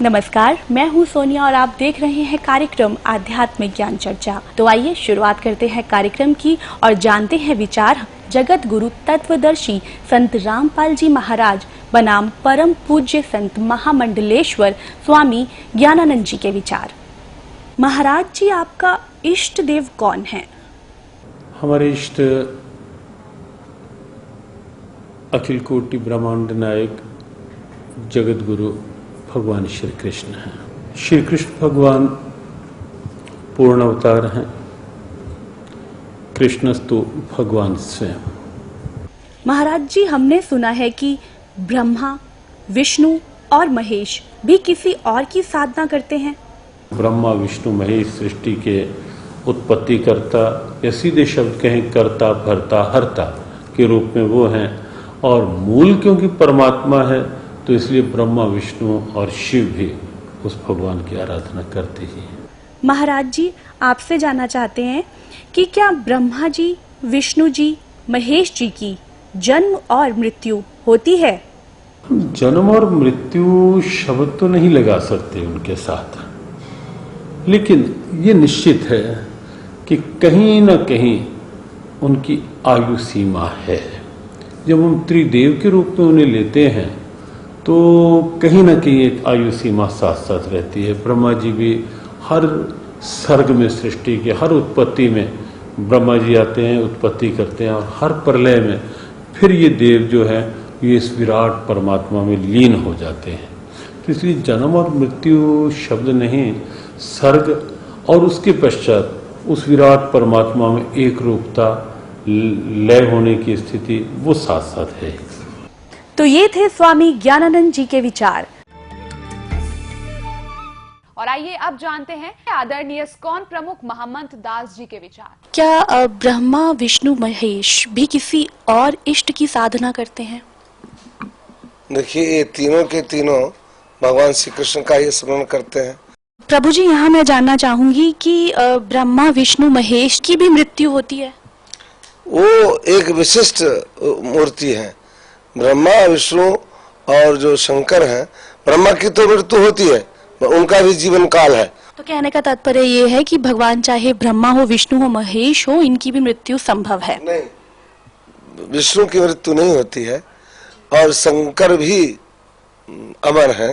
नमस्कार, मैं हूं सोनिया और आप देख रहे हैं कार्यक्रम आध्यात्मिक ज्ञान चर्चा। तो आइए शुरुआत करते हैं कार्यक्रम की और जानते हैं विचार जगत गुरु तत्वदर्शी संत रामपाल जी महाराज बनाम परम पूज्य संत महामंडलेश्वर स्वामी ज्ञानानंद जी के विचार। महाराज जी, आपका इष्ट देव कौन है? हमारे इष्ट अखिल कोटि ब्रह्मांड नायक जगत गुरु भगवान श्री कृष्ण हैं। श्री कृष्ण भगवान पूर्ण अवतार हैं। कृष्णस्तु भगवान स्वयं। महाराज जी, हमने सुना है कि ब्रह्मा, विष्णु और महेश भी किसी और की साधना करते हैं। ब्रह्मा, विष्णु, महेश सृष्टि के उत्पत्ति करता या सीधे शब्द कहें कर्ता, भरता, हरता के रूप में वो हैं। और मूल क्योंकि परमात्मा है तो इसलिए ब्रह्मा, विष्णु और शिव भी उस भगवान की आराधना करते ही हैं। महाराज जी, आपसे जानना चाहते हैं कि क्या ब्रह्मा जी, विष्णु जी, महेश जी की जन्म और मृत्यु होती है? जन्म और मृत्यु शब्द तो नहीं लगा सकते उनके साथ, लेकिन ये निश्चित है कि कहीं न कहीं उनकी आयु सीमा है। जब हम त्रिदेव के रूप में उन्हें लेते हैं तो कहीं ना कहीं एक आयु सीमा साथ साथ रहती है। ब्रह्मा जी भी हर सर्ग में, सृष्टि के हर उत्पत्ति में ब्रह्मा जी आते हैं, उत्पत्ति करते हैं, और हर प्रलय में फिर ये देव जो है ये इस विराट परमात्मा में लीन हो जाते हैं। तो इसलिए जन्म और मृत्यु शब्द नहीं, सर्ग और उसके पश्चात उस विराट परमात्मा में एक रूपता, लय होने की स्थिति वो साथ साथ है। तो ये थे स्वामी ज्ञानानंद जी के विचार। और आइए अब जानते हैं आदरणीय इस्कॉन प्रमुख महंत दास जी के विचार। क्या ब्रह्मा, विष्णु, महेश भी किसी और इष्ट की साधना करते हैं? देखिए, ये तीनों के तीनों भगवान श्री कृष्ण का ही स्मरण करते हैं। प्रभु जी, यहाँ मैं जानना चाहूंगी कि ब्रह्मा, विष्णु, महेश की भी मृत्यु होती है? वो एक विशिष्ट मूर्ति है। ब्रह्मा, विष्णु और जो शंकर हैं, ब्रह्मा की तो मृत्यु होती है, उनका भी जीवन काल है। तो कहने का तात्पर्य ये है कि भगवान चाहे ब्रह्मा हो, विष्णु हो, महेश हो, इनकी भी मृत्यु संभव है? नहीं, विष्णु की मृत्यु नहीं होती है और शंकर भी अमर है।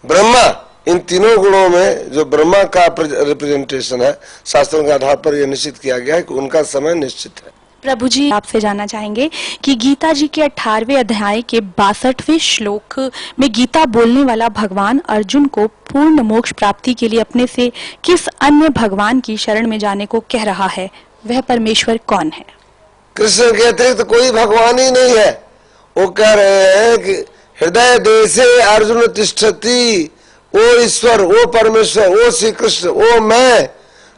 ब्रह्मा, इन तीनों गुणों में जो ब्रह्मा का रिप्रेजेंटेशन है, शास्त्रों के आधार पर यह निश्चित किया गया है कि उनका समय निश्चित है। प्रभु जी, आपसे जानना चाहेंगे कि गीता जी के 18वें अध्याय के 62वें श्लोक में गीता बोलने वाला भगवान अर्जुन को पूर्ण मोक्ष प्राप्ति के लिए अपने से किस अन्य भगवान की शरण में जाने को कह रहा है? वह परमेश्वर कौन है? कृष्ण के अतिरिक्त तो कोई भगवान ही नहीं है। वो कह रहे हैं कि हृदय देशे अर्जुन तिष्ठति, ओ ईश्वर, ओ परमेश्वर, ओ श्री कृष्ण, ओ मैं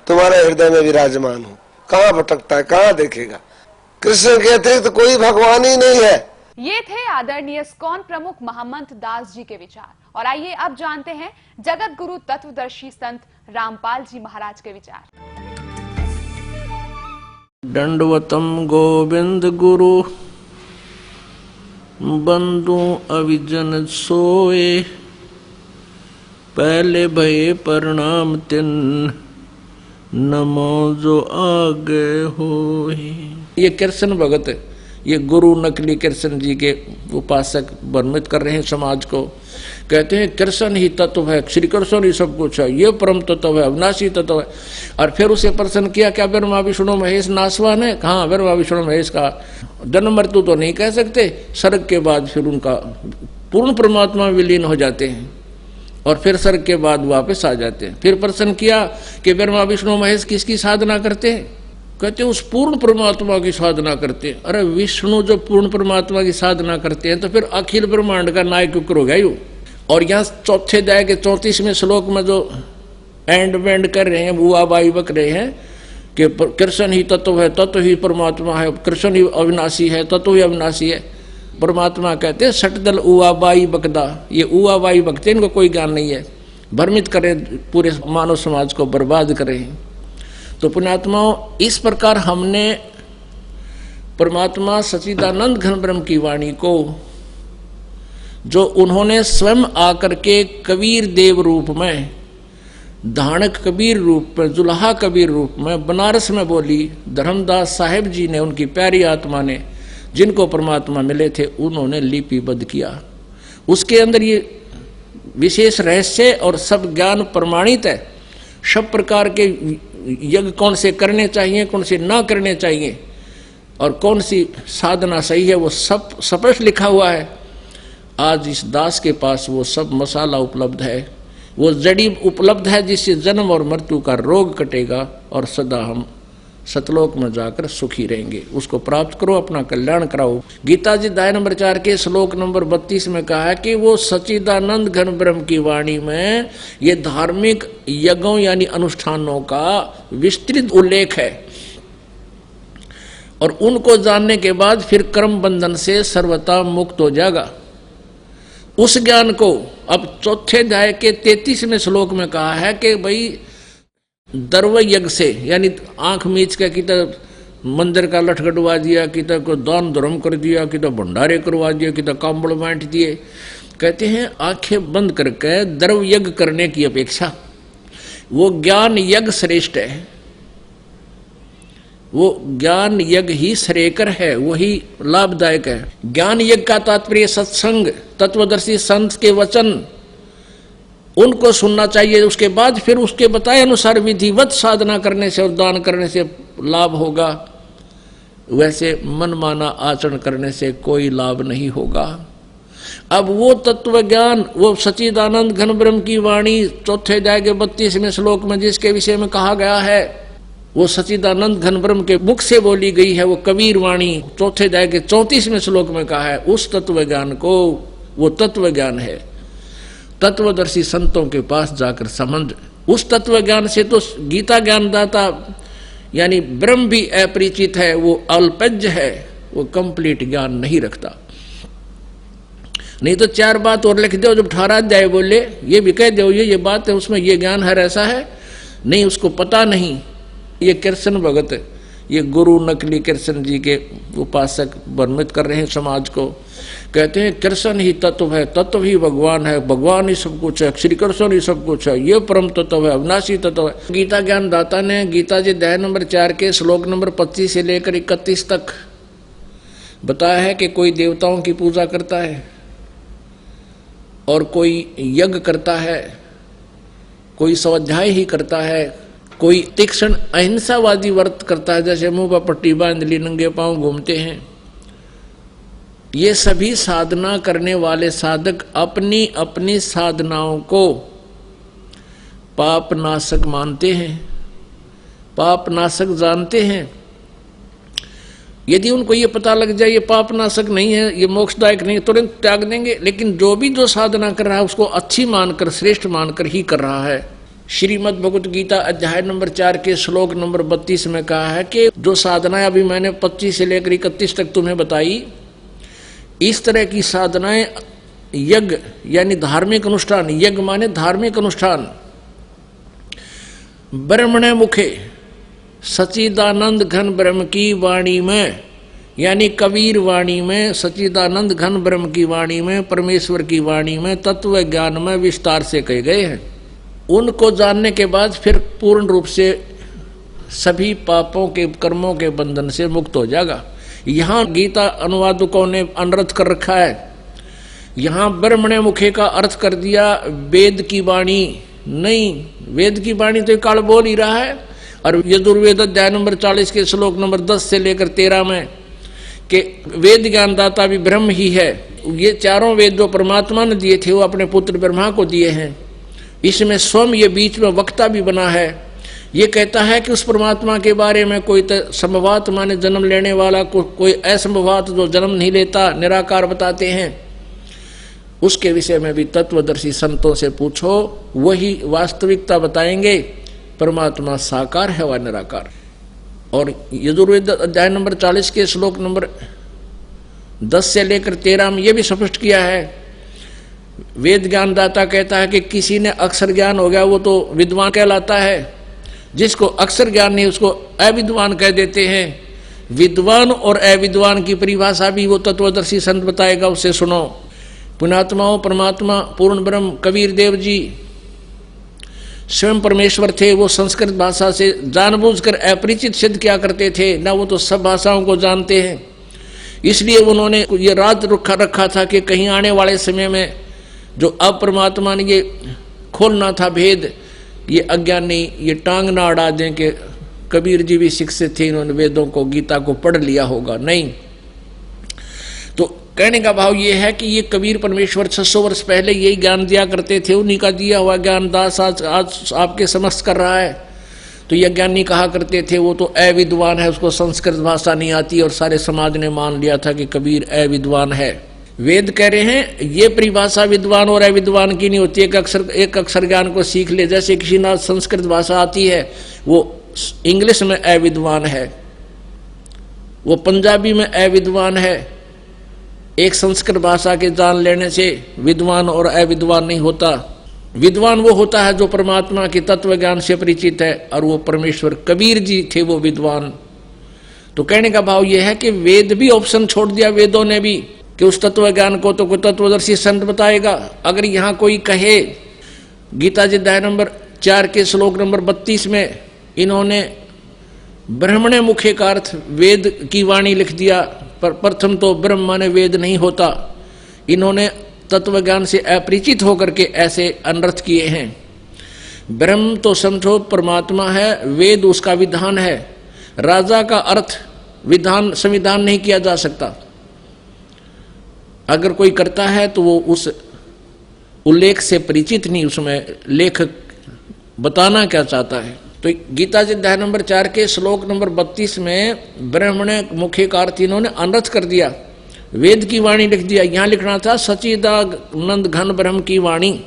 तुम्हारे हृदय में विराजमान हूँ। कहाँ भटकता है, कहाँ देखेगा? कृष्ण के अतिरिक्त कोई भगवान ही नहीं है। ये थे आदरणीय इस्कॉन प्रमुख महंत दास जी के विचार। और आइए अब जानते हैं जगत गुरु तत्वदर्शी संत रामपाल जी महाराज के विचार। दंडवतम गोविंद गुरु बंधु अविजन सोए, पहले भये प्रणाम तिन नमो जो आगे होए। ये कृष्ण भगत, ये गुरु नकली कृष्ण जी के उपासक भ्रमित कर रहे हैं समाज को। कहते हैं कृष्ण ही तत्व है, श्री कृष्ण ही सब कुछ है, ये परम तत्व है, अविनाशी तत्व है। और फिर उसे प्रश्न किया, क्या ब्रह्मा, विष्णु, महेश नासवान है? कहाँ ब्रह्मा, विष्णु, महेश का जन्म मृत्यु तो नहीं कह सकते। स्वर्ग के बाद फिर उनका पूर्ण परमात्मा विलीन हो जाते हैं और फिर स्वर्ग के बाद वापस आ जाते हैं। फिर प्रश्न किया कि ब्रह्मा, विष्णु, महेश किसकी साधना करते हैं? कहते उस पूर्ण परमात्मा की साधना करते हैं। अरे विष्णु जो पूर्ण परमात्मा की साधना करते हैं तो फिर अखिल ब्रह्मांड का नायक क्यों हो गया यू? और यहाँ चौथे अध्याय के 34वें श्लोक में जो एंड वेंड कर रहे हैं, बुआ बाई बक रहे हैं कि कृष्ण ही तत्व है, तत्व ही परमात्मा है, कृष्ण ही अविनाशी है, तत्व ही अविनाशी है। परमात्मा कहते हैं सटदल उआ बाई बकदा, ये उआ बाई बकते, इनको कोई ज्ञान नहीं है, भ्रमित करें, पूरे मानव समाज को बर्बाद करें। तो पुण्यात्माओं, इस प्रकार हमने परमात्मा सच्चिदानंद घन ब्रह्म की वाणी को जो उन्होंने स्वयं आकर के कबीर देव रूप में, धानक कबीर रूप में, जुल्हा कबीर रूप में बनारस में बोली, धर्मदास साहेब जी ने, उनकी प्यारी आत्मा ने, जिनको परमात्मा मिले थे, उन्होंने लिपिबद्ध किया। उसके अंदर ये विशेष रहस्य और सब ज्ञान प्रमाणित है। सब प्रकार के यज्ञ कौन से करने चाहिए, कौन से ना करने चाहिए, और कौन सी साधना सही है, वो सब स्पष्ट लिखा हुआ है। आज इस दास के पास वो सब मसाला उपलब्ध है, वो जड़ी उपलब्ध है, जिससे जन्म और मृत्यु का रोग कटेगा और सदा हम सतलोक में जाकर सुखी रहेंगे। उसको प्राप्त करो, अपना कल्याण कराओ। गीता जी अध्याय नंबर 4 के श्लोक नंबर 32 में कहा है कि वो सच्चिदानंद घन ब्रह्म की वाणी में ये धार्मिक यज्ञों यानी अनुष्ठानों का विस्तृत उल्लेख है, और उनको जानने के बाद फिर कर्म बंधन से सर्वथा मुक्त हो जाएगा। उस ज्ञान को अब चौथे अध्याय के 33वें श्लोक में कहा है कि भाई दर्व यज्ञ से, यानी आंख मीच के कितना मंदिर का लठ कटवा दिया, कितना को दान धर्म कर दिया, कितना भंडारे करवा दिया, कितना कांबड़ बांट दिए। कहते हैं आंखें बंद करके दर्व यज्ञ करने की अपेक्षा वो ज्ञान यज्ञ श्रेष्ठ है। वो ज्ञान यज्ञ ही श्रेयकर है, वही लाभदायक है। ज्ञान यज्ञ का तात्पर्य सत्संग, तत्वदर्शी संत के वचन, उनको सुनना चाहिए। उसके बाद फिर उसके बताए अनुसार विधिवत साधना करने से और दान करने से लाभ होगा। वैसे मनमाना आचरण करने से कोई लाभ नहीं होगा। अब वो तत्व ज्ञान, वो सच्चिदानंद घन ब्रह्म की वाणी चौथे अध्याय के 32वें श्लोक में जिसके विषय में कहा गया है, वो सच्चिदानंद घन ब्रह्म के मुख से बोली गई है, वो कबीर वाणी चौथे अध्याय के 34वें श्लोक में कहा है। उस तत्व ज्ञान को, वो तत्व ज्ञान है, तत्वदर्शी संतों के पास जाकर समझ। उस तत्व ज्ञान से तो गीता ज्ञानदाता यानी ब्रह्म भी अपरिचित है, वो अल्पज्ञ है, वो कंप्लीट ज्ञान नहीं रखता। नहीं तो 4 बात और लिख दो, जब 18 अध्याय बोले ये भी कह दो ये बात है, उसमें ये ज्ञान है, ऐसा है नहीं, उसको पता नहीं। ये कृष्ण भगत, ये गुरु नकली कृष्ण जी के उपासक भ्रमित कर रहे हैं समाज को। कहते हैं कृष्ण ही तत्व है, तत्व ही भगवान है, भगवान ही सब कुछ है, श्री कृष्ण ही सब कुछ है, ये परम तत्व है, अविनाशी तत्व है। गीता ज्ञान दाता ने गीता जी अध्याय नंबर 4 के श्लोक नंबर 25 से लेकर 31 तक बताया है कि कोई देवताओं की पूजा करता है और कोई यज्ञ करता है, कोई स्वाध्याय ही करता है, कोई तीक्ष्ण अहिंसावादी व्रत करता है, जैसे मुंह पर पट्टी बांध ली, नंगे पांव घूमते हैं। ये सभी साधना करने वाले साधक अपनी अपनी साधनाओं को पाप नाशक मानते हैं, पाप नाशक जानते हैं। यदि उनको ये पता लग जाए ये पाप नाशक नहीं है, ये मोक्षदायक नहीं है, तुरंत त्याग देंगे। लेकिन जो साधना कर रहा है उसको अच्छी मानकर, श्रेष्ठ मानकर ही कर रहा है। श्रीमद् भगवत गीता अध्याय नंबर 4 के श्लोक नंबर 32 में कहा है कि जो साधनाएं अभी मैंने 25 से लेकर 31 तक तुम्हें बताई, इस तरह की साधनाएं यज्ञ यानी धार्मिक अनुष्ठान, यज्ञ माने धार्मिक अनुष्ठान, ब्रह्मणे मुखे सच्चिदानंद घन ब्रह्म की वाणी में यानी कबीर वाणी में, सच्चिदानंद घन ब्रह्म की वाणी में, परमेश्वर की वाणी में, तत्व ज्ञान में विस्तार से कहे गए हैं। उनको जानने के बाद फिर पूर्ण रूप से सभी पापों के कर्मों के बंधन से मुक्त हो जाएगा। यहाँ गीता अनुवादकों ने अनर्थ कर रखा है, यहाँ ब्रह्मणे मुखे का अर्थ कर दिया वेद की वाणी। नहीं, वेद की वाणी तो काल बोल ही रहा है। और यजुर्वेद अध्याय नंबर 40 के श्लोक नंबर 10 से लेकर 13 में कि वेद ज्ञानदाता भी ब्रह्म ही है। ये चारों वेद जो परमात्मा ने दिए थे वो अपने पुत्र ब्रह्मा को दिए हैं। इसमें स्वयं ये बीच में वक्ता भी बना है। ये कहता है कि उस परमात्मा के बारे में कोई संभवात माने जन्म लेने वाला, कोई असंभवात जो जन्म नहीं लेता, निराकार बताते हैं। उसके विषय में भी तत्वदर्शी संतों से पूछो, वही वास्तविकता बताएंगे। परमात्मा साकार है व निराकार। और यजुर्वेद अध्याय नंबर 40 के श्लोक नंबर 10 से लेकर 13 में यह भी स्पष्ट किया है। वेद ज्ञानदाता कहता है कि किसी ने अक्षर ज्ञान हो गया वो तो विद्वान कहलाता है, जिसको अक्षर ज्ञान नहीं उसको अविद्वान कह देते हैं। विद्वान और अविद्वान की परिभाषा भी वो तत्वदर्शी संत बताएगा, उससे सुनो। पुण्यात्माओं परमात्मा पूर्ण ब्रह्म कबीर देव जी स्वयं परमेश्वर थे। वो संस्कृत भाषा से जानबूझकर अपरिचित सिद्ध किया करते थे, ना वो तो सब भाषाओं को जानते हैं। इसलिए उन्होंने ये राज रखा था कि कहीं आने वाले समय में जो अब परमात्मा ने ये खोलना था भेद, ये अज्ञानी ये टांग ना अड़ा दें कि कबीर जी भी शिक्षित थे, इन्होंने वेदों को गीता को पढ़ लिया होगा। नहीं, तो कहने का भाव ये है कि ये कबीर परमेश्वर 600 वर्ष पहले यही ज्ञान दिया करते थे। उन्हीं का दिया हुआ ज्ञान दास आज आपके समक्ष कर रहा है। तो ये ज्ञानी कहा करते थे वो तो अविद्वान है, उसको संस्कृत भाषा नहीं आती, और सारे समाज ने मान लिया था कि कबीर अविद्वान है। वेद कह रहे हैं ये परिभाषा विद्वान और अविद्वान की नहीं होती। एक अक्षर ज्ञान को सीख ले, जैसे किसी ना संस्कृत भाषा आती है वो इंग्लिश में अविद्वान है, वो पंजाबी में अविद्वान है। एक संस्कृत भाषा के जान लेने से विद्वान और अविद्वान नहीं होता। विद्वान वो होता है जो परमात्मा के तत्व ज्ञान से परिचित है, और वो परमेश्वर कबीर जी थे वो विद्वान। तो कहने का भाव ये है कि वेद भी ऑप्शन छोड़ दिया वेदों ने भी कि उस तत्व ज्ञान को तो कोई तत्वदर्शी संत बताएगा। अगर यहाँ कोई कहे, गीता जी अध्याय नंबर 4 के श्लोक नंबर 32 में इन्होंने ब्रह्मणे मुखे का अर्थ वेद की वाणी लिख दिया, पर प्रथम तो ब्रह्म माने वेद नहीं होता। इन्होंने तत्व ज्ञान से अपरिचित होकर के ऐसे अनर्थ किए हैं। ब्रह्म तो समझो परमात्मा है, वेद उसका विधान है। राजा का अर्थ विधान संविधान नहीं किया जा सकता। अगर कोई करता है तो वो उस उल्लेख से परिचित नहीं, उसमें लेखक बताना क्या चाहता है। तो गीता जी अध्याय नंबर 4 के श्लोक नंबर 32 में ब्रह्मणे मुखे का अर्थ इन्होंने अनर्थ कर दिया, वेद की वाणी लिख दिया। यहाँ लिखना था सच्चिदानंद घन ब्रह्म की वाणी,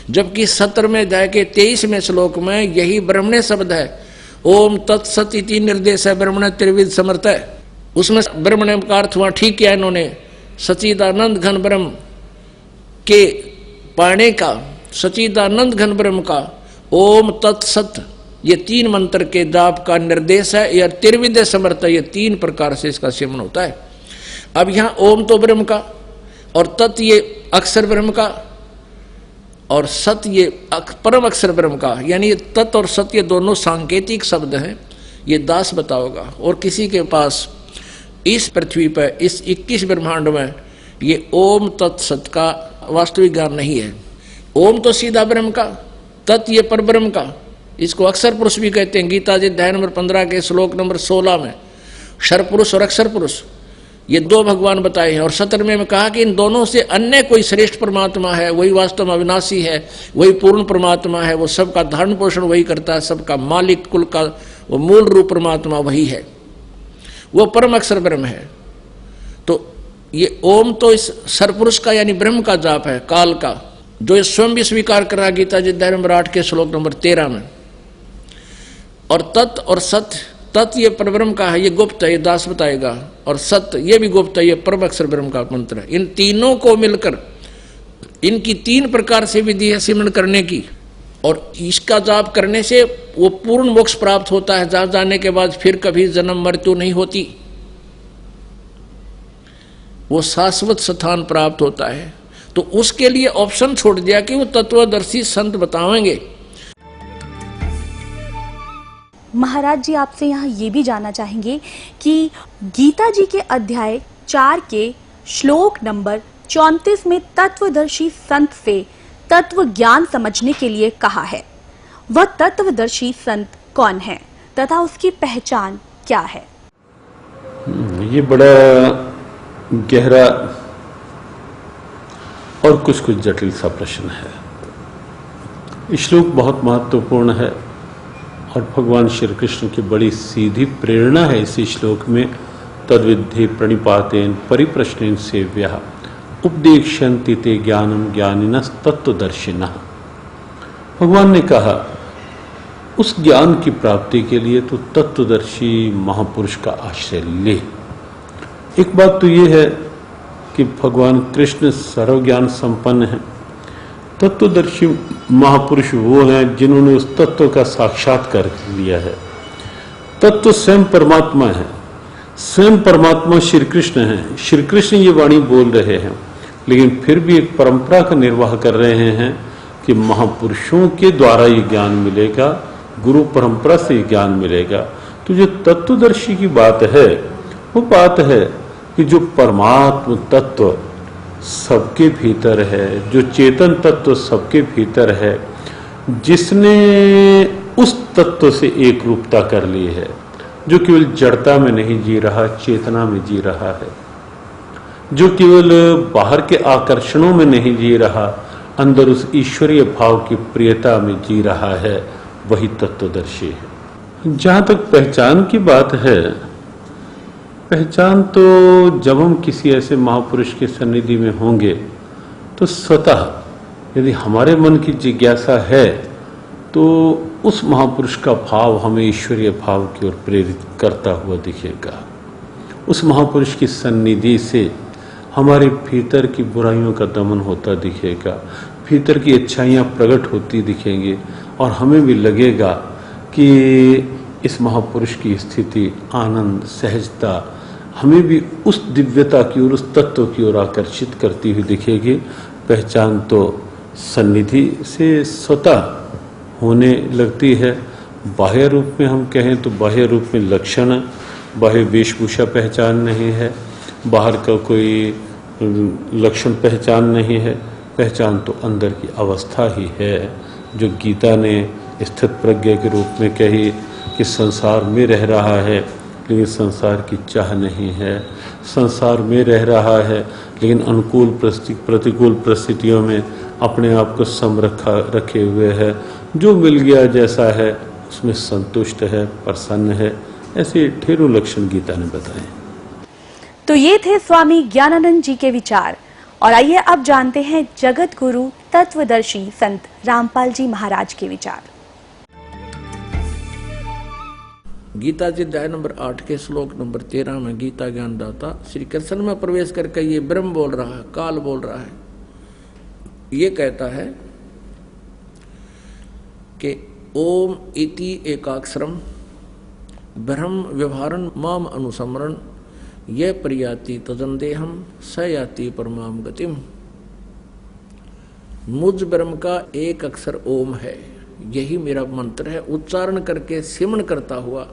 जबकि 17वें अध्याय के 23वें श्लोक में यही ब्रह्मणे शब्द है। ओम तत्सत इति निर्देश है ब्रह्मणे त्रिविध समर्थ है, उसमें ब्रह्मणे का अर्थ वहाँ ठीक किया इन्होंने। सच्चिदानंद घन ब्रह्म के पाने का, सच्चिदानंद घन ब्रह्म का ओम तत्सत, ये 3 मंत्र के जाप का निर्देश है। या त्रिविध समर्थ, ये 3 प्रकार से इसका सेवन होता है। अब यहाँ ओम तो ब्रह्म का, और तत् ये अक्षर ब्रह्म का, और सत ये परम अक्षर ब्रह्म का। यानी तत् और सत ये दोनों सांकेतिक शब्द हैं, ये दास बताओगा। और किसी के पास इस पृथ्वी पर इस 21 ब्रह्मांड में ये ओम तत्सत का वास्तविक ज्ञान नहीं है। ओम तो सीधा ब्रह्म का, तत् ये पर ब्रह्म का, इसको अक्षर पुरुष भी कहते हैं। गीता जी अध्याय नंबर 15 के श्लोक नंबर 16 में क्षर पुरुष और अक्षर पुरुष ये 2 भगवान बताए हैं। और 17वें में कहा कि इन दोनों से अन्य कोई श्रेष्ठ परमात्मा है, वही वास्तव में अविनाशी है, वही पूर्ण परमात्मा है, वो सबका धारण पोषण वही करता है, सबका मालिक, कुल का वो मूल रूप परमात्मा वही है, वो परम अक्षर ब्रह्म है। तो ये ओम तो इस सरपुरुष का यानी ब्रह्म का जाप है, काल का, जो ये स्वयं भी स्वीकार कर रहा गीता जी अध्याय नंबर 8 के श्लोक नंबर 13 में। और तत् और सत, तत् ये परब्रह्म का है, ये गुप्त है, ये दास बताएगा। और सत्य ये भी गुप्त है, ये परम अक्षर ब्रह्म का मंत्र है। इन तीनों को मिलकर इनकी 3 प्रकार से विधि है सिमरण करने की, और इसका जाप करने से वो पूर्ण मोक्ष प्राप्त होता है, जहां जाने के बाद फिर कभी जन्म मृत्यु नहीं होती, वो शाश्वत स्थान प्राप्त होता है। तो उसके लिए ऑप्शन छोड़ दिया कि वो तत्वदर्शी संत बताएंगे। महाराज जी, आपसे यहाँ ये भी जानना चाहेंगे कि गीता जी के अध्याय 4 के श्लोक नंबर 34 में तत्वदर्शी संत से तत्व ज्ञान समझने के लिए कहा है। वह तत्वदर्शी संत कौन है तथा उसकी पहचान क्या है? ये बड़ा गहरा और कुछ जटिल सा प्रश्न है। श्लोक बहुत महत्वपूर्ण है और भगवान श्री कृष्ण की बड़ी सीधी प्रेरणा है इस श्लोक में। तद्विद्धि प्रणिपातेन परिप्रश्नेन सेव्यः उपदेक्ष्यन्ति ते ज्ञानम ज्ञानिनः तत्वदर्शिनः। भगवान ने कहा उस ज्ञान की प्राप्ति के लिए तो तत्वदर्शी महापुरुष का आश्रय ले। एक बात तो ये है कि भगवान कृष्ण सर्वज्ञान संपन्न है। तत्वदर्शी महापुरुष वो हैं जिन्होंने उस तत्व का साक्षात्कार लिया है। तत्व स्वयं परमात्मा है, स्वयं परमात्मा श्री कृष्ण है। श्री कृष्ण ये वाणी बोल रहे हैं। लेकिन फिर भी एक परंपरा का निर्वाह कर रहे हैं कि महापुरुषों के द्वारा ये ज्ञान मिलेगा, गुरु परंपरा से ज्ञान मिलेगा। तो जो तत्वदर्शी की बात है वो बात है कि जो परमात्म तत्व सबके भीतर है, जो चेतन तत्व सबके भीतर है, जिसने उस तत्व से एक रूपता कर ली है, जो केवल जड़ता में नहीं जी रहा, चेतना में जी रहा है, जो केवल बाहर के आकर्षणों में नहीं जी रहा, अंदर उस ईश्वरीय भाव की प्रियता में जी रहा है, वही तत्वदर्शी है। जहां तक पहचान की बात है, पहचान तो जब हम किसी ऐसे महापुरुष के सन्निधि में होंगे तो स्वतः यदि हमारे मन की जिज्ञासा है तो उस महापुरुष का भाव हमें ईश्वरीय भाव की ओर प्रेरित करता हुआ दिखेगा। उस महापुरुष की सन्निधि से हमारे भीतर की बुराइयों का दमन होता दिखेगा, भीतर की अच्छाइयाँ प्रकट होती दिखेंगी और हमें भी लगेगा कि इस महापुरुष की स्थिति, आनंद, सहजता हमें भी उस दिव्यता की ओर, उस तत्व की ओर आकर्षित करती हुई दिखेगी। पहचान तो सन्निधि से स्वतः होने लगती है। बाह्य रूप में हम कहें तो बाह्य रूप में लक्षण, बाह्य वेशभूषा पहचान नहीं है, बाहर का कोई लक्षण पहचान नहीं है। पहचान तो अंदर की अवस्था ही है, जो गीता ने स्थित प्रज्ञ के रूप में कही कि संसार में रह रहा है लेकिन संसार की चाह नहीं है, संसार में रह रहा है लेकिन अनुकूल प्रतिकूल परिस्थितियों में अपने आप को सम रखे हुए है, जो मिल गया जैसा है उसमें संतुष्ट है, प्रसन्न है। ऐसे ढेरों लक्षण गीता ने बताए। तो ये थे स्वामी ज्ञानानंद जी के विचार। और आइए अब जानते हैं जगत गुरु तत्वदर्शी संत रामपाल जी महाराज के विचार। गीता जी अध्याय नंबर 8 के श्लोक नंबर 13 में गीता ज्ञानदाता श्री कृष्ण में प्रवेश करके ये ब्रह्म बोल रहा है, काल बोल रहा है, ये कहता है कि ओम इति एकाक्षरम ब्रह्म व्यवहारन माम अनुसमरण ये प्रयाति तदंदेहम स याति परमाम गतिम। मुझ ब्रह्म का एक अक्षर ओम है, यही मेरा मंत्र है। उच्चारण करके सिमरण करता हुआ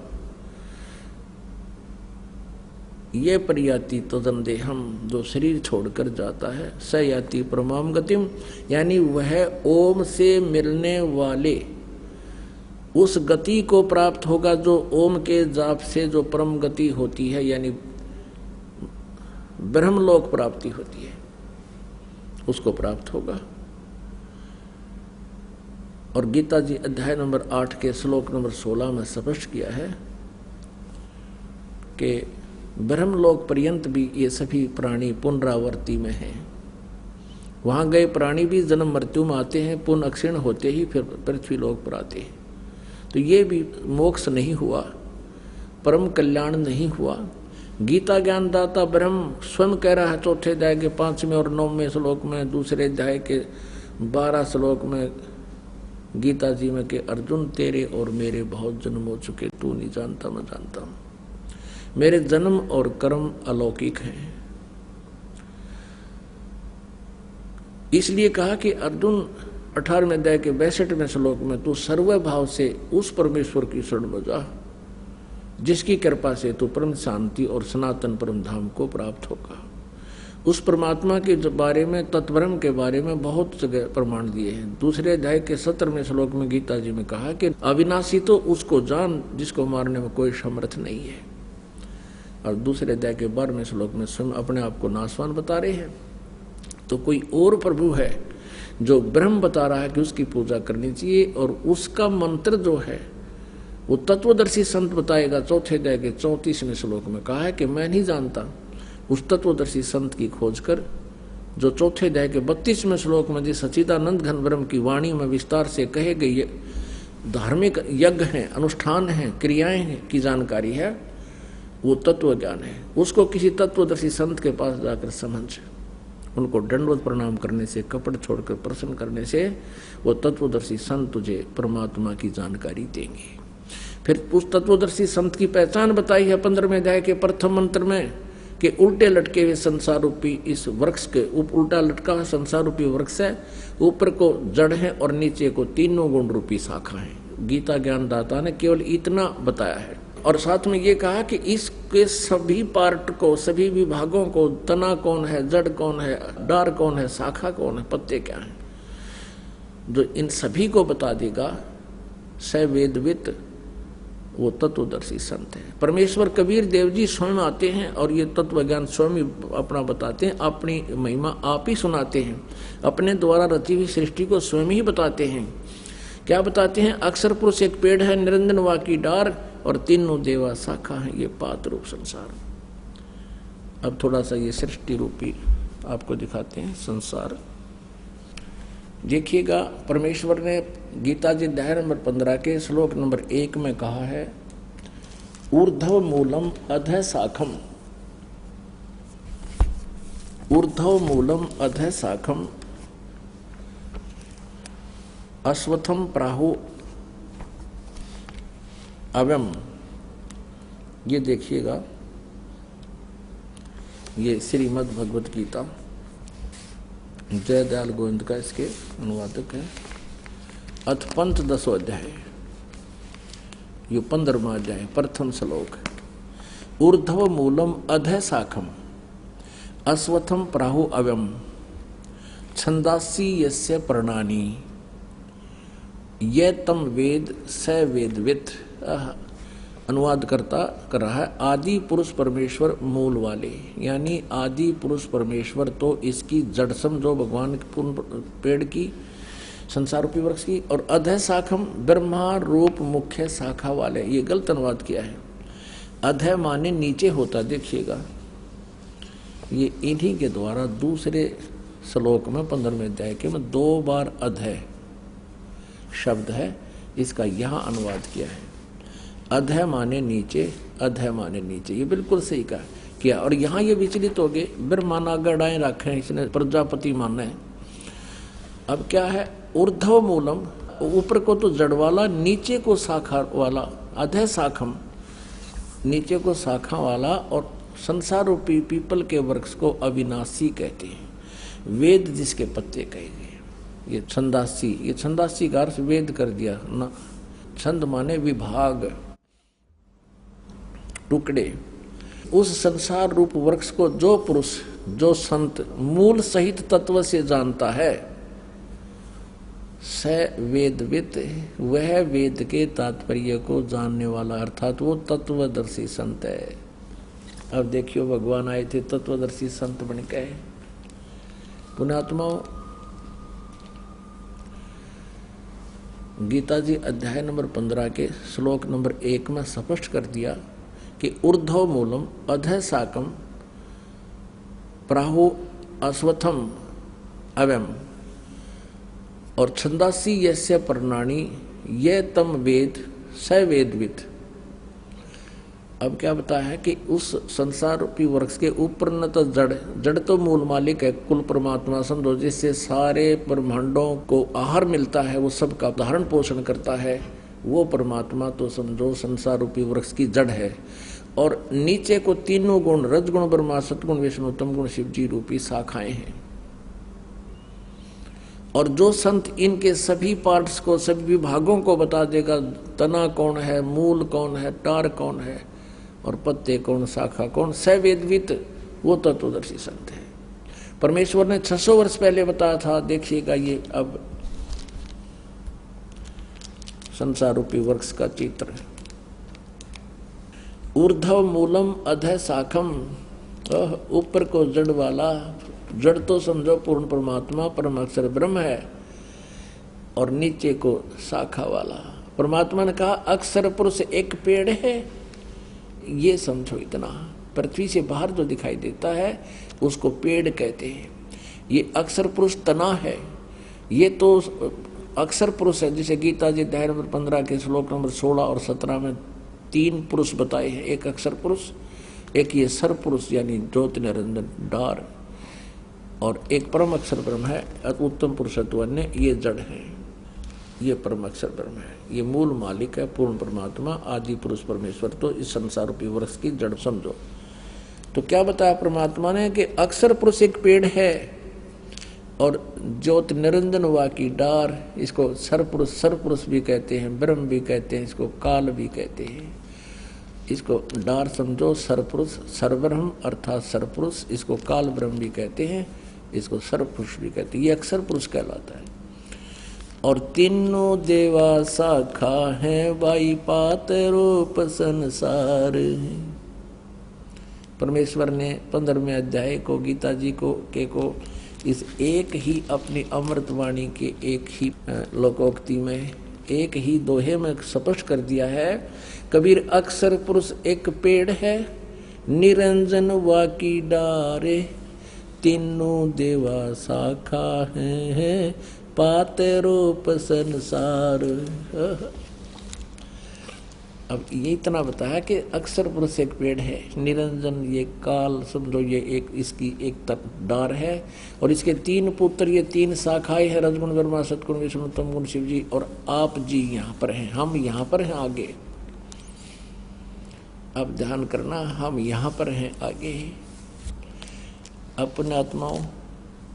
ये प्रयाति तदंदेहम, जो शरीर छोड़कर जाता है, स याति परमाम गतिम, यानी वह ओम से मिलने वाले उस गति को प्राप्त होगा जो ओम के जाप से जो परम गति होती है, यानी ब्रह्मलोक प्राप्ति होती है, उसको प्राप्त होगा। और गीता जी अध्याय नंबर 8 के श्लोक नंबर 16 में स्पष्ट किया है कि ब्रह्मलोक पर्यंत भी ये सभी प्राणी पुनरावर्ती में हैं। वहां गए प्राणी भी जन्म मृत्यु में आते हैं, पुनः अक्षीण होते ही फिर पृथ्वी लोक पर आते हैं। तो ये भी मोक्ष नहीं हुआ, परम कल्याण नहीं हुआ। गीता ज्ञानदाता ब्रह्म स्वयं कह रहा है चौथे अध्याय के 5वें और 9वें श्लोक में, दूसरे अध्याय के 12 श्लोक में गीता जी में कि अर्जुन तेरे और मेरे बहुत जन्म हो चुके, तू नहीं जानता मैं जानता हूं। मेरे जन्म और कर्म अलौकिक हैं। इसलिए कहा कि अर्जुन 18वें अध्याय के 62वें श्लोक में तू सर्वभाव से उस परमेश्वर की शरण में जा जिसकी कृपा से तू परम शांति और सनातन परम धाम को प्राप्त होगा। उस परमात्मा के बारे में, तत्ब्रह्म के बारे में बहुत जगह प्रमाण दिए हैं। दूसरे अध्याय के 17वें श्लोक में गीता जी में कहा कि अविनाशी तो उसको जान जिसको मारने में कोई समर्थ नहीं है। और दूसरे अध्याय के 12वें श्लोक में स्वयं अपने आप को नाशवान बता रहे हैं। तो कोई और प्रभु है जो ब्रह्म बता रहा है कि उसकी पूजा करनी चाहिए, और उसका मंत्र जो है वो तत्वदर्शी संत बताएगा। चौथे अध्याय के 34वें श्लोक में कहा है कि मैं नहीं जानता। उस तत्वदर्शी संत की खोज कर, जो चौथे अध्याय के 32वें श्लोक में जिस सच्चिदानंद घन ब्रह्म की वाणी में विस्तार से कहे गई धार्मिक यज्ञ हैं, अनुष्ठान हैं, क्रियाएं हैं की जानकारी है, वो तत्व ज्ञान है। उसको किसी तत्वदर्शी संत के पास जाकर समझ, उनको दंडवत प्रणाम करने से, कपड़ छोड़कर प्रसन्न करने से वो तत्वदर्शी संत तुझे परमात्मा की जानकारी देंगे। फिर उस तत्वदर्शी संत की पहचान बताई है 15वें अध्याय के प्रथम मंत्र में कि उल्टे लटके हुए संसार रूपी इस वृक्ष के उल्टा लटका हुआ संसार रूपी वृक्ष है, ऊपर को जड़ है और नीचे को तीनों गुण रूपी शाखा है। गीता ज्ञानदाता ने केवल इतना बताया है और साथ में ये कहा कि इसके सभी पार्ट को, सभी विभागों को, तना कौन है, जड़ कौन है, डार कौन है, शाखा कौन है, पत्ते क्या है, जो इन सभी को बता देगा स वेदवित, वो तत्वदर्शी संत है। परमेश्वर कबीर देव जी स्वयं आते हैं और ये तत्व ज्ञान स्वयं अपना बताते हैं, अपनी महिमा आप ही सुनाते हैं, अपने द्वारा रची हुई सृष्टि को स्वयं ही बताते हैं। क्या बताते हैं? अक्षर पुरुष एक पेड़ है, निरंजन वाकी डार और तीनों देवा शाखा है, ये पात रूप संसार। अब थोड़ा सा ये सृष्टि रूपी आपको दिखाते हैं संसार। देखिएगा, परमेश्वर ने गीता जी अध्याय नंबर 15 के श्लोक नंबर 1 में कहा है, ऊर्ध्व मूलम अधः शाखम, ऊर्ध्व मूलम अधः शाखम अश्वत्थम प्राहु अव्यम। ये देखिएगा, ये श्रीमद् भगवत गीता जयदयाल गोविंद का इसके अनुवादक है। अथ पंथ 10 अध्याय, ये 15वां अध्याय, प्रथम श्लोक। ऊर्ध्व मूलम अधः शाखम अश्वत्थम प्राहु अव्यम छंदासी यस्य पर्णानि ये तम वेद स वेदवित। अनुवाद करता कर रहा है, आदि पुरुष परमेश्वर मूल वाले, यानी आदि पुरुष परमेश्वर तो इसकी जड़ समझो भगवान पूर्ण पेड़ की, संसार रूपी वृक्ष की, और अधः शाखम ब्रह्मा रूप मुख्य शाखा वाले। ये गलत अनुवाद किया है, अधः माने नीचे होता। देखिएगा, ये इन्हीं के द्वारा दूसरे श्लोक में 15वें अध्याय के में 2 बार अधः शब्द है, इसका यहाँ अनुवाद किया है। अधः माने नीचे, अधः माने नीचे, ये बिल्कुल सही कहा किया। और यहाँ ये विचलित हो गए, ब्रह्मा नागड़ाएं रखे हैं, इसने प्रजापति माना है। अब क्या है? ऊर्ध्व मूलम, ऊपर को तो जड़ वाला, नीचे को शाखा वाला, अधः शाखम, नीचे को शाखा वाला, और संसार रूपी पीपल के वृक्ष को अविनाशी कहते हैं, वेद जिसके पत्ते कहे गए। ये छंदासी, ये छंदासी का अर्थ वेद कर दिया ना। छंद माने विभाग, टुकड़े। उस संसार रूप वृक्ष को जो पुरुष, जो संत मूल सहित तत्व से जानता है, स वेदवित, वह वेद के तात्पर्य को जानने वाला, अर्थात वो तत्वदर्शी संत है। अब देखियो, भगवान आए थे तत्वदर्शी संत बन के। पुण्यात्माओं, गीता जी अध्याय नंबर 15 के श्लोक नंबर 1 में स्पष्ट कर दिया कि ऊर्ध्व मूलम अधः शाखम प्राहु अश्वत्थम अव्यम और छंदासी यस्य पर्णानि ये तम वेद स वेदवित। अब क्या बताया है कि उस संसार रूपी वृक्ष के ऊपर न तो जड़ तो मूल मालिक है, कुल परमात्मा समझो, जिससे सारे ब्रह्मांडों को आहार मिलता है, वो सबका धारण पोषण करता है, वो परमात्मा तो समझो संसार रूपी वृक्ष की जड़ है। और नीचे को तीनों गुण, रजगुण ब्रह्मा, सतगुण विष्णु, तमगुण शिव जी रूपी शाखाएं हैं। और जो संत इनके सभी पार्ट्स को, सभी विभागों को बता देगा, तना कौन है, मूल कौन है, टार कौन है, और पत्ते कौन, शाखा कौन, सवेदवित, वो तत्वदर्शी संत है। परमेश्वर ने 600 वर्ष पहले बताया था। देखिएगा, ये अब संसार रूपी वृक्ष का चित्र। ऊर्ध्व मूलम अधः शाखम, ऊपर को जड़ वाला, जड़ तो समझो पूर्ण परमात्मा परम अक्षर ब्रह्म है, और नीचे को शाखा वाला। परमात्मा ने कहा अक्षर पुरुष एक पेड़ है, ये समझो इतना। पृथ्वी से बाहर जो दिखाई देता है उसको पेड़ कहते हैं। ये अक्षर पुरुष तना है, ये तो अक्षर पुरुष है। जिसे गीता जी अध्याय नंबर 15 के श्लोक नंबर 16 और 17 में 3 पुरुष बताए हैं, एक अक्षर पुरुष, एक ये सर पुरुष यानी ज्योति निरंजन डार, और एक परम अक्षर ब्रह्म है, उत्तम पुरुषत्वन्य, ये जड़ है, ये परम अक्षर ब्रह्म है, ये मूल मालिक है, पूर्ण परमात्मा, आदि पुरुष परमेश्वर। तो इस संसार रूपी वृक्ष की जड़ समझो। तो क्या बताया परमात्मा ने कि अक्षर पुरुष एक पेड़ है और ज्योत निरंजन हुआ की डार, इसको सरपुरुष भी कहते हैं, ब्रह्म भी कहते हैं, इसको काल भी कहते हैं। इसको डार समझो, सरपुरुष सरब्रह्म अर्थात सरपुरुष, इसको काल ब्रह्म भी कहते हैं, इसको सरपुरुष भी कहते हैं। ये अक्षर पुरुष कहलाता है। और तीनों देवा शाखा है, बाई पात रूप संसार। परमेश्वर ने 15वें अध्याय को गीता जी को इस एक ही अपनी अमृतवाणी के एक ही लोकोक्ति में, एक ही दोहे में स्पष्ट कर दिया है। कबीर अक्षर पुरुष एक पेड़ है, निरंजन वाकी डारे, तीनों देवा शाखा है, पाते रूप संसार। अब ये इतना बताया कि अक्षर पुरुष एक पेड़ है, निरंजन ये काल समझो, ये एक इसकी एक डार है, और इसके 3 पुत्र, ये 3 शाखाएं हैं, रजगुण ब्रह्मा सतगुण विष्णु तमगुण शिव जी, और आप जी यहाँ पर हैं, हम यहाँ पर हैं आगे। अब ध्यान करना, हम यहाँ पर हैं आगे। अपने आत्माओं,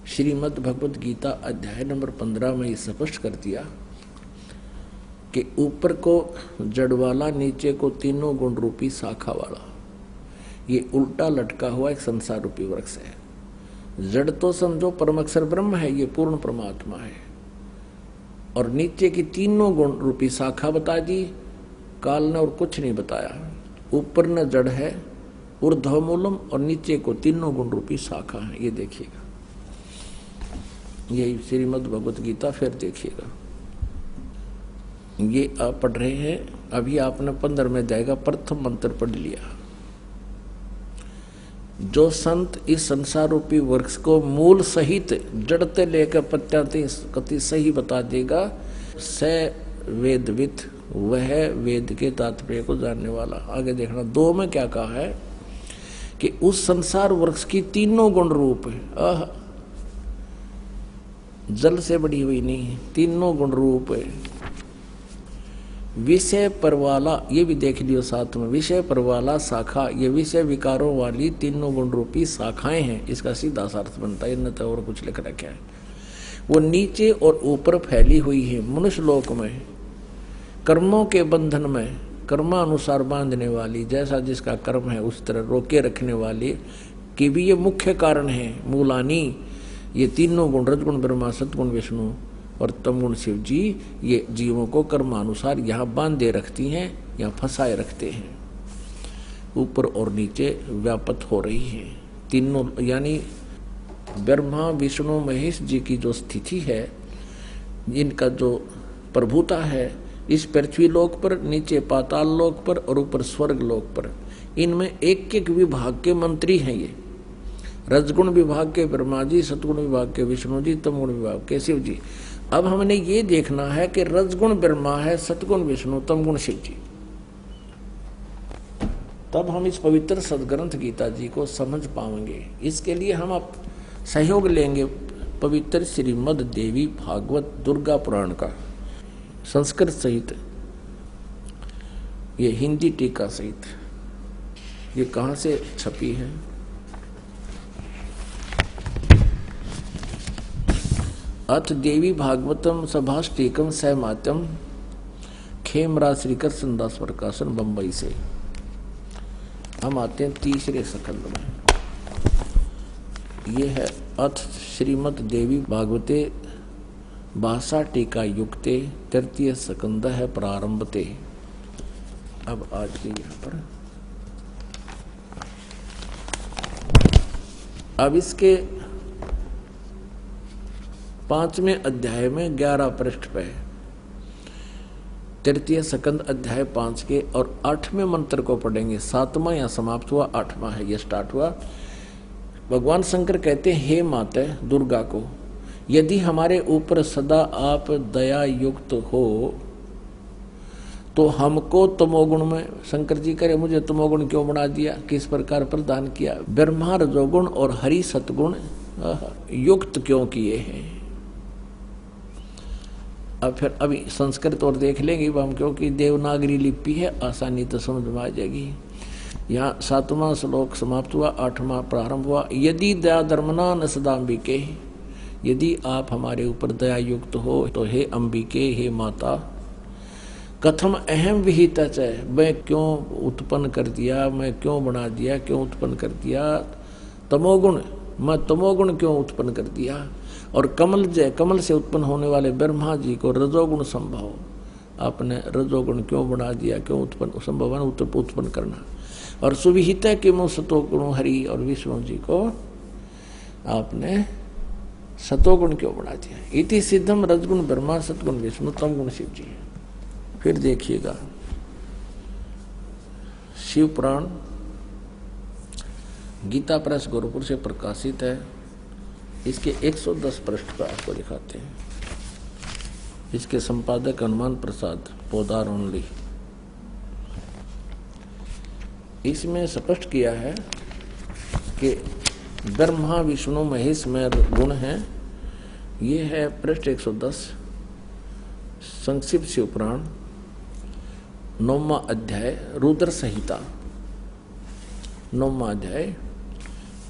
श्रीमद् भगवत गीता अध्याय नंबर 15 में स्पष्ट कर दिया कि ऊपर को जड़ वाला, नीचे को तीनों गुण रूपी शाखा वाला, ये उल्टा लटका हुआ एक संसार रूपी वृक्ष है। जड़ तो समझो परम अक्षर ब्रह्म है, ये पूर्ण परमात्मा है, और नीचे की तीनों गुण रूपी शाखा बता दी काल ने, और कुछ नहीं बताया। ऊपर न जड़ है ऊर्ध्वमूलम, और नीचे को तीनों गुण रूपी शाखा है। ये देखिएगा, यही श्रीमद् भगवत गीता, फिर देखिएगा। ये आप पढ़ रहे हैं, अभी आपने 15वें अध्याय का प्रथम मंत्र पढ़ लिया। जो संत इस संसार रूपी वृक्ष को मूल सहित जड़ते लेकर पत्याते कति सही बता देगा, स वेदविद, वह वेद के तात्पर्य को जानने वाला। आगे देखना 2 में क्या कहा है कि उस संसार वृक्ष की तीनों गुण रूप है, जल से बड़ी हुई नहीं है, तीनों गुण रूप है। विषय पर वाला, ये भी देख लियो साथ में, विषय पर वाला शाखा, ये विषय विकारों वाली तीनों गुण रूपी शाखाएं हैं। इसका सीधा अर्थ बनता है, न तो और कुछ लिख रखा है। वो नीचे और ऊपर फैली हुई है मनुष्य लोक में, कर्मों के बंधन में, कर्मानुसार बांधने वाली, जैसा जिसका कर्म है उस तरह रोके रखने वाली की भी ये मुख्य कारण है। मूलानी, ये तीनों गुण, रजगुण ब्रह्मा सतगुण विष्णु और तमगुण शिव जी, ये जीवों को कर्मानुसार यहाँ बांधे रखती हैं, यहाँ फंसाए रखते हैं। ऊपर और नीचे व्यापत हो रही है तीनों, यानी ब्रह्मा विष्णु महेश जी की जो स्थिति है, इनका जो प्रभुता है इस पृथ्वी लोक पर, नीचे पाताल लोक पर और ऊपर स्वर्ग लोक पर, इनमें एक एक विभाग के मंत्री हैं। ये रजगुण विभाग के ब्रह्मा जी, सतगुण विभाग के विष्णु जी, तमगुण विभाग के शिव जी। अब हमने ये देखना है कि रजगुण ब्रह्मा है, सतगुण विष्णु, तमगुण शिव जी, तब हम इस पवित्र सदग्रंथ गीता जी को समझ पाएंगे। इसके लिए हम आप सहयोग लेंगे पवित्र श्रीमद् देवी भागवत दुर्गा पुराण का, संस्कृत सहित, ये हिंदी टीका सहित। ये कहाँ से छपी है? अथ देवी भागवतम सभाष्टीकम सहमात्यम, खेमराज श्रीकर संदास प्रकाशन, बंबई से। हम आते हैं तीसरे स्कंद में। ये है अथ श्रीमद् देवी भागवते भाषा टीका युक्ते, तृतीय स्कंद है प्रारंभते। अब आज के यहाँ पर अब इसके 5वें अध्याय में 11 पृष्ठ पे तृतीय स्कंद अध्याय 5 के और 8वें मंत्र को पढ़ेंगे। 7वां यहाँ समाप्त हुआ, 8वां है ये स्टार्ट हुआ। भगवान शंकर कहते हैं, हे माते दुर्गा को, यदि हमारे ऊपर सदा आप दया युक्त हो तो हमको तमोगुण में, शंकर जी करे मुझे तमोगुण क्यों बना दिया, किस प्रकार प्रदान किया, ब्रह्मा रजोगुण और हरि सतगुण युक्त क्यों किए हैं। अब फिर अभी संस्कृत और देख लेंगे हम, क्योंकि देवनागरी लिपि है, आसानी तो समझ में आ जाएगी। यहाँ 7वां श्लोक समाप्त हुआ, 8वां प्रारंभ हुआ। यदि दया धर्मना न सदाम्बिके, यदि आप हमारे ऊपर दया युक्त हो तो हे अंबिके, हे माता, कथम अहम विहिता च, मैं क्यों उत्पन्न कर दिया, मैं क्यों बना दिया, क्यों उत्पन्न कर दिया तमोगुण, मैं तमोगुण क्यों उत्पन्न कर दिया। और कमल जय, कमल से उत्पन्न होने वाले ब्रह्मा जी को रजोगुण संभव, आपने रजोगुण क्यों बना दिया, क्यों उत्पन्न संभव उत्पन्न करना। और सुविहिता के मुँह सतोगुण हरि और विष्णु जी को आपने सतोगुण क्यों बना दिया। इति सिद्धम रजगुण ब्रह्मा सतगुण विष्णु तम गुण शिव जी। फिर देखिएगा शिव पुराण गीता प्रेस गोरखपुर से प्रकाशित है। इसके 110 पृष्ठ पर आपको दिखाते हैं। इसके संपादक हनुमान प्रसाद पोदार ओनली। इसमें स्पष्ट किया है कि ब्रह्मा विष्णु महेश में गुण है। ये है पृष्ठ 110 संक्षिप्त शिव पुराण 9वां अध्याय रुद्र संहिता 9वां अध्याय।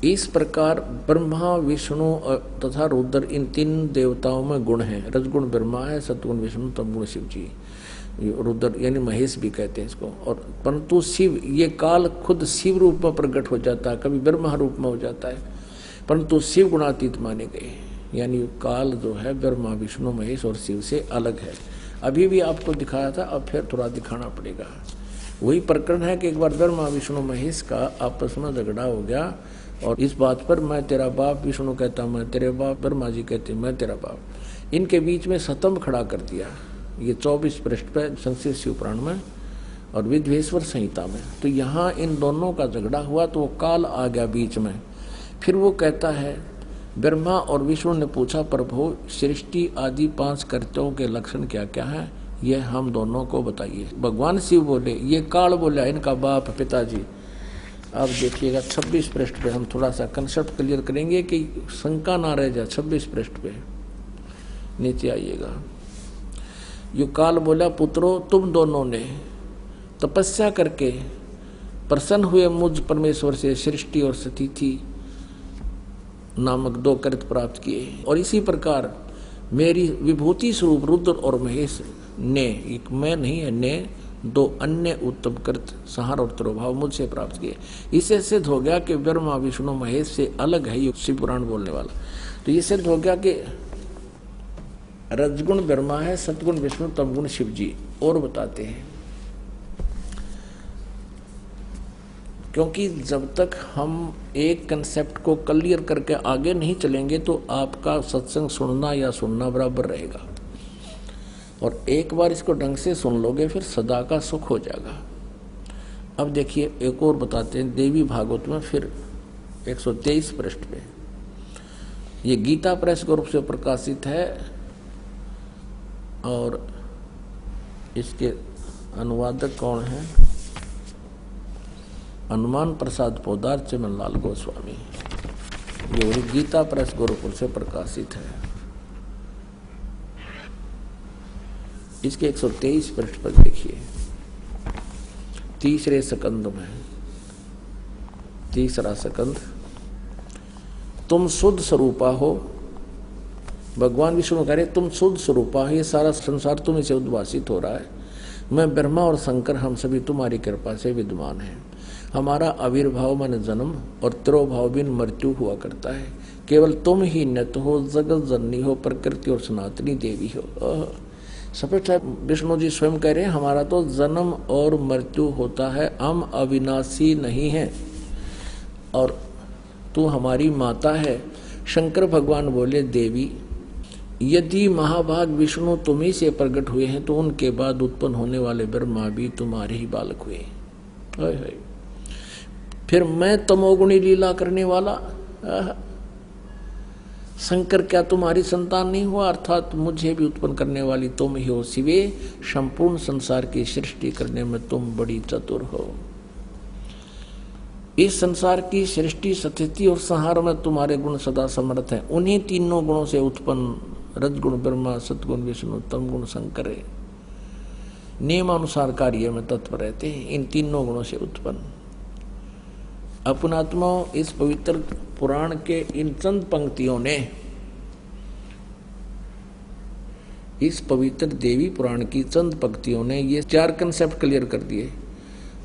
इस प्रकार ब्रह्मा विष्णु तथा रुद्र इन 3 देवताओं में गुण है। रजगुण ब्रह्मा है, सतगुण विष्णु, तमगुण शिव जी। रुद्र यानी महेश भी कहते हैं इसको। और परंतु शिव, ये काल खुद शिव रूप में प्रकट हो जाता है, कभी ब्रह्मा रूप में हो जाता है, परंतु शिव गुणातीत माने गए। यानी काल जो है ब्रह्मा विष्णु महेश और शिव से अलग है। अभी भी आपको दिखाया था, अब फिर थोड़ा दिखाना पड़ेगा। वही प्रकरण है कि एक बार ब्रह्मा विष्णु महेश का आपस में झगड़ा हो गया और इस बात पर मैं तेरा बाप, विष्णु कहता मैं तेरे बाप, ब्रह्मा जी कहते मैं तेरा बाप। इनके बीच में स्तंभ खड़ा कर दिया। ये 24 पृष्ठ पर संक्षिप्त शिव पुराण में और विद्वेश्वर संहिता में। तो यहाँ इन दोनों का झगड़ा हुआ तो वो काल आ गया बीच में। फिर वो कहता है, ब्रह्मा और विष्णु ने पूछा, प्रभु सृष्टि आदि 5 कर्तव्यों के लक्षण क्या क्या है, ये हम दोनों को बताइए। भगवान शिव बोले, ये काल बोला इनका बाप पिताजी। अब देखिएगा 26 पृष्ठ पे हम थोड़ा सा कंसेप्ट क्लियर करेंगे कि शंका ना रह जाए। 26 पृष्ठ पे नीचे आइएगा। यो काल बोला, पुत्रों तुम दोनों ने तपस्या करके प्रसन्न हुए मुझ परमेश्वर से सृष्टि और स्थिति नामक 2 कृत प्राप्त किए। और इसी प्रकार मेरी विभूति स्वरूप रुद्र और महेश ने, एक मैं नहीं है, ने 2 अन्य उत्तम कृत संहार और तिरोभाव मुझसे प्राप्त किए। इससे सिद्ध हो गया कि ब्रह्मा विष्णु महेश से अलग है ये शिव पुराण बोलने वाला। तो ये सिद्ध हो गया कि रजगुण ब्रह्मा है, सतगुण विष्णु, तमगुण शिव जी। और बताते हैं, क्योंकि जब तक हम एक कंसेप्ट को क्लियर करके आगे नहीं चलेंगे तो आपका सत्संग सुनना या सुनना बराबर रहेगा। और एक बार इसको ढंग से सुन लोगे फिर सदा का सुख हो जाएगा। अब देखिए एक और बताते हैं देवी भागवत में, फिर 123 पृष्ठ पे। ये गीता प्रेस के रूप से प्रकाशित है और इसके अनुवादक कौन है? हनुमान प्रसाद पोदार चमनलाल गोस्वामी। ये गीता प्रेस गोरखपुर से प्रकाशित है। इसके 123 पृष्ठ पर देखिए, 3रे स्कंद में, 3रा स्कंद, तुम शुद्ध स्वरूपा हो। भगवान विष्णु कह रहे तुम शुद्ध स्वरूपा हो, ये सारा संसार तुम्हें से उद्भासित हो रहा है। मैं ब्रह्मा और शंकर हम सभी तुम्हारी कृपा से विद्यमान हैं। हमारा आविर्भाव मन जन्म और तिरोभाव बिन मृत्यु हुआ करता है। केवल तुम ही नित हो, जगत जननी हो, प्रकृति और सनातनी देवी हो। स्पष्ट है, विष्णु जी स्वयं कह रहे हैं हमारा तो जन्म और मृत्यु होता है, हम अविनाशी नहीं हैं और तू हमारी माता है। शंकर भगवान बोले, देवी यदि महाभाग विष्णु तुम्ही से प्रकट हुए हैं तो उनके बाद उत्पन्न होने वाले ब्रह्मा भी तुम्हारे ही बालक हुए। फिर मैं तमोगुणी लीला करने वाला शंकर क्या तुम्हारी संतान नहीं हुआ? अर्थात मुझे भी उत्पन्न करने वाली तुम ही हो शिवे। संपूर्ण संसार की सृष्टि करने में तुम बड़ी चतुर हो। इस संसार की सृष्टि, स्थिति और संहार में तुम्हारे गुण सदा समर्थ हैं। उन्हीं तीनों गुणों से उत्पन्न रजगुण ब्रह्मा, सतगुण विष्णु, तमगुण शंकर नियमानुसार कार्य में तत्पर रहते हैं। इन तीनों गुणों से उत्पन्न अपनात्माओं, इस पवित्र पुराण के इन चंद पंक्तियों ने, इस पवित्र देवी पुराण की चंद पंक्तियों ने ये 4 कंसेप्ट क्लियर कर दिए।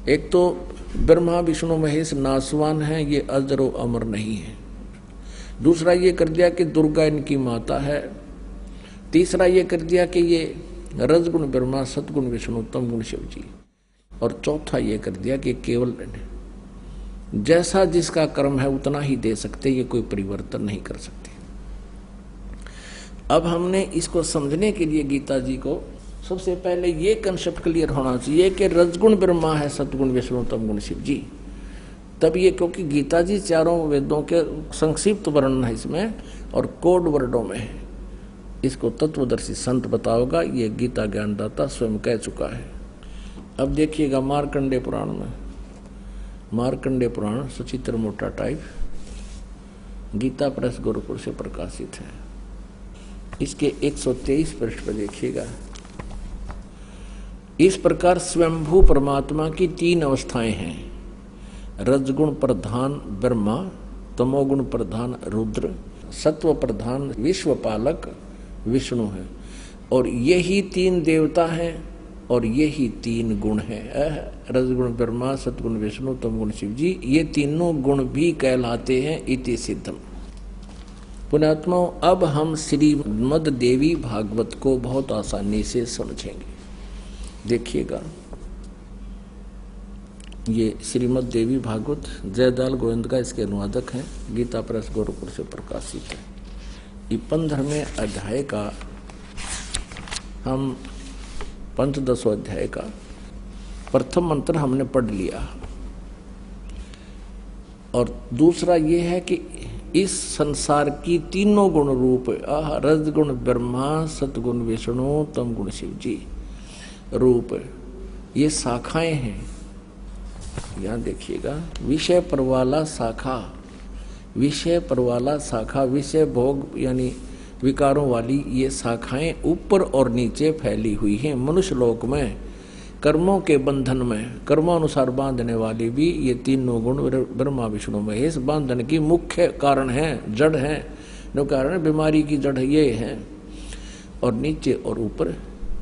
एक तो ब्रह्मा विष्णु महेश नासवान हैं, ये अजर व अमर नहीं है। दूसरा ये कर दिया कि दुर्गा इनकी माता है। तीसरा ये कर दिया कि ये रजगुण ब्रह्मा, सतगुण विष्णु, तमगुण शिव जी। और चौथा ये कर दिया कि केवल जैसा जिसका कर्म है उतना ही दे सकते, ये कोई परिवर्तन नहीं कर सकते। अब हमने इसको समझने के लिए गीता जी को सबसे पहले ये कंसेप्ट क्लियर होना चाहिए कि रजगुण ब्रह्मा है, सतगुण विष्णु, तमगुण शिव जी। तब ये, क्योंकि गीता जी चारों वेदों के संक्षिप्त वर्णन है इसमें और कोड वर्डों में है, इसको तत्वदर्शी संत बताओगा। ये गीता ज्ञानदाता स्वयं कह चुका है। अब देखिएगा मार्कंडेय पुराण में, मार्कंडेय पुराण सचित्र मोटा टाइप, गीता प्रेस गोरखपुर से प्रकाशित है। इसके 123 पृष्ठ पर देखिएगा। इस प्रकार स्वयंभू परमात्मा की 3 अवस्थाएं हैं। रजगुण प्रधान ब्रह्मा, तमोगुण प्रधान रुद्र, सत्व प्रधान विश्वपालक विष्णु है। और यही 3 देवता हैं और यही 3 गुण हैं। रजगुण ब्रह्मा, सतगुण विष्णु, तमगुण शिव जी, ये तीनों गुण भी कहलाते हैं इति सिद्धम। पुण्यात्माओं, अब हम श्रीमद् देवी भागवत को बहुत आसानी से समझेंगे। देखिएगा, ये श्रीमद् देवी भागवत जयदाल गोविंद का इसके अनुवादक हैं, गीता प्रेस गोरखपुर से प्रकाशित है। ये 15वें अध्याय का, हम 15 अध्याय का प्रथम मंत्र हमने पढ़ लिया। और दूसरा ये है कि इस संसार की तीनों गुण रूप, रजगुण ब्रह्मा, सतगुण विष्णु, तमगुण शिव जी रूप, ये शाखाएं हैं। यहाँ देखिएगा, विषय परवाला शाखा, विषय परवाला शाखा, विषय भोग यानी विकारों वाली ये शाखाएं ऊपर और नीचे फैली हुई हैं। मनुष्य लोक में कर्मों के बंधन में कर्मानुसार बांधने वाली भी ये तीनों गुण ब्रह्मा विष्णु महेश बांधन की मुख्य कारण हैं, जड़ हैं। जो कारण बीमारी की जड़ ये है, और नीचे और ऊपर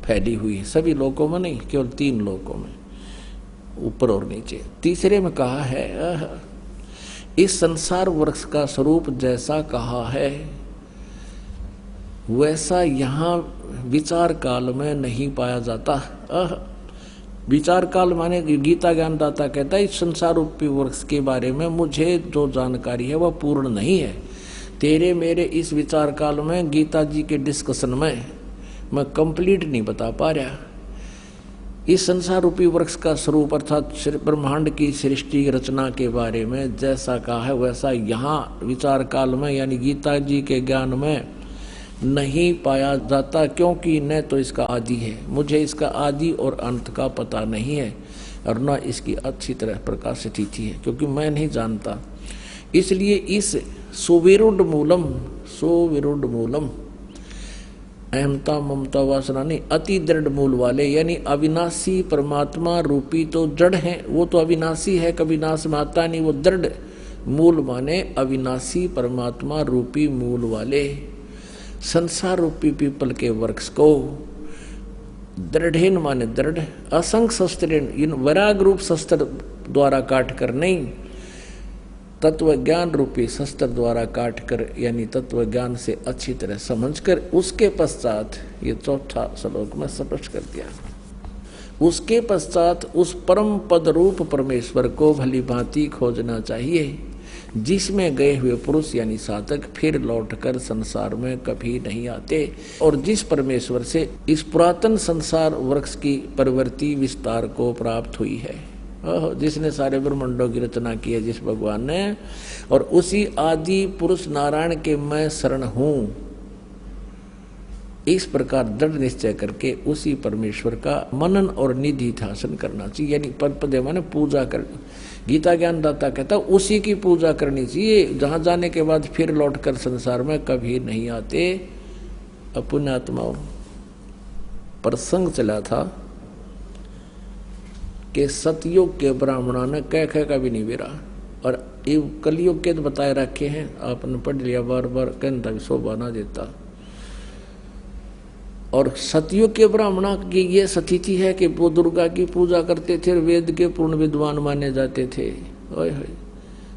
फैली हुई है। सभी लोकों में नहीं, केवल 3 लोकों में, ऊपर और नीचे। तीसरे में कहा है, इस संसार वृक्ष का स्वरूप जैसा कहा है वैसा यहाँ विचार काल में नहीं पाया जाता। विचार काल माने गीता ज्ञानदाता कहता है, इस संसार रूपी वृक्ष के बारे में मुझे जो जानकारी है वह पूर्ण नहीं है। तेरे मेरे इस विचार काल में गीता जी के डिस्कशन में मैं कंप्लीट नहीं बता पा रहा। इस संसार रूपी वृक्ष का स्वरूप अर्थात ब्रह्मांड की सृष्टि रचना के बारे में जैसा कहा है वैसा यहाँ विचार काल में यानी गीता जी के ज्ञान में नहीं पाया जाता, क्योंकि न तो इसका आदि है, मुझे इसका आदि और अंत का पता नहीं है, और न इसकी अच्छी तरह प्रकाशित थी है, क्योंकि मैं नहीं जानता। इसलिए इस सुविरुद्ध मूलम अहमता ममता वासना नहीं, अति दृढ़ मूल वाले यानी अविनाशी परमात्मा रूपी तो जड़ है, वो तो अविनाशी है, कभी नाश में आता नहीं। वो दृढ़ मूल माने अविनाशी परमात्मा रूपी मूल वाले संसार रूपी पीपल के वृक्ष को दृढ़ेन माने दृढ़, असंग शस्त्रेण इन वैराग रूप शस्त्र द्वारा काट कर नहीं, तत्व ज्ञान रूपी शस्त्र द्वारा काट कर यानी तत्व ज्ञान से अच्छी तरह समझकर उसके पश्चात ये चौथा श्लोक में स्पष्ट कर दिया। उसके पश्चात उस परम पद रूप परमेश्वर को भली भांति खोजना चाहिए, जिसमें गए हुए पुरुष यानी साधक फिर लौटकर संसार में कभी नहीं आते, और जिस परमेश्वर से इस पुरातन संसार वृक्ष की प्रवृत्ति विस्तार को प्राप्त हुई है, जिसने सारे ब्रह्मांडों की रचना की है जिस भगवान ने, और उसी आदि पुरुष नारायण के मैं शरण हूँ, इस प्रकार दृढ़ निश्चय करके उसी परमेश्वर का मनन और निधि ध्यान करना चाहिए। यानी पद माने पूजा कर, गीता ज्ञानदाता कहता उसी की पूजा करनी चाहिए, जहां जाने के बाद फिर लौटकर संसार में कभी नहीं आते। पुण्यात्माओं, प्रसंग चला था कि सतयुग के ब्राह्मणों ने कह का भी नहीं बेरा, और ये कलयुग के तो बताए रखे हैं, आपने पढ़ लिया बार बार, कहता भी शोभा ना देता। और सतयुग के ब्राह्मणों की ये स्थिति है कि वो दुर्गा की पूजा करते थे, वेद के पूर्ण विद्वान माने जाते थे। ओए होए,